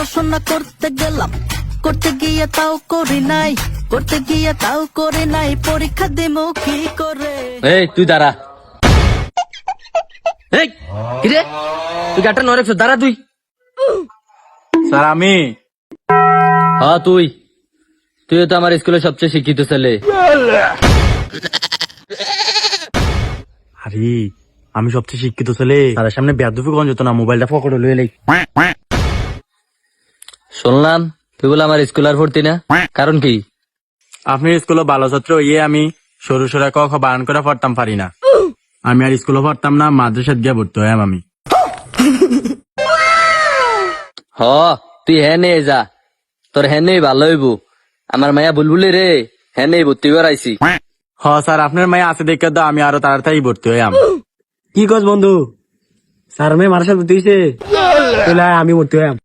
পড়াশোনা করতে গেলাম, করতে গিয়ে তাও করি নাই, করতে গিয়ে তাও করে নাই, পরীক্ষা দেবো কি করে? এই তুই দাঁড়া। এই কিরে তুই গাড়িটা নয় রাখছো, দাঁড়া তুই। স্যার আমি হ্যাঁ তুই তো আমার স্কুলের সবচেয়ে শিক্ষিত ছেলে। আরে আমি সবচেয়ে শিক্ষিত ছেলে, তাদের সামনে বেয়াদবি কোন যেত না, মোবাইলটা পকেটে লয়ে লাই। শুনলাম তুই বলে আমার স্কুল আর ভর্তি না, কারণ কি? আপনি স্কুলে ভালো ছাত্র ইয়ে আমি সরু সরা ক খ বানান করে পড়তাম পারি না, আমি আর স্কুলে পড়তাম না, মাদ্রাসাত গিয়ে ভর্তি হই আমি। হ তুই হ্যাঁ নে যা, তোর হ্যাঁ নেই ভালো হইব। আমার মায়া বুলবুলি রে হ্যাঁ নেই ভর্তি করাইছি। হ স্যার আপনার মায়ে আছে দেখে তো আমি আরো তাড়াতাড়ি ভর্তি হই আমি। কি কস বন্ধু? স্যার মেয়ে মারার সাথে ভর্তি হয়েছে, আমি ভর্তি হইয়াম।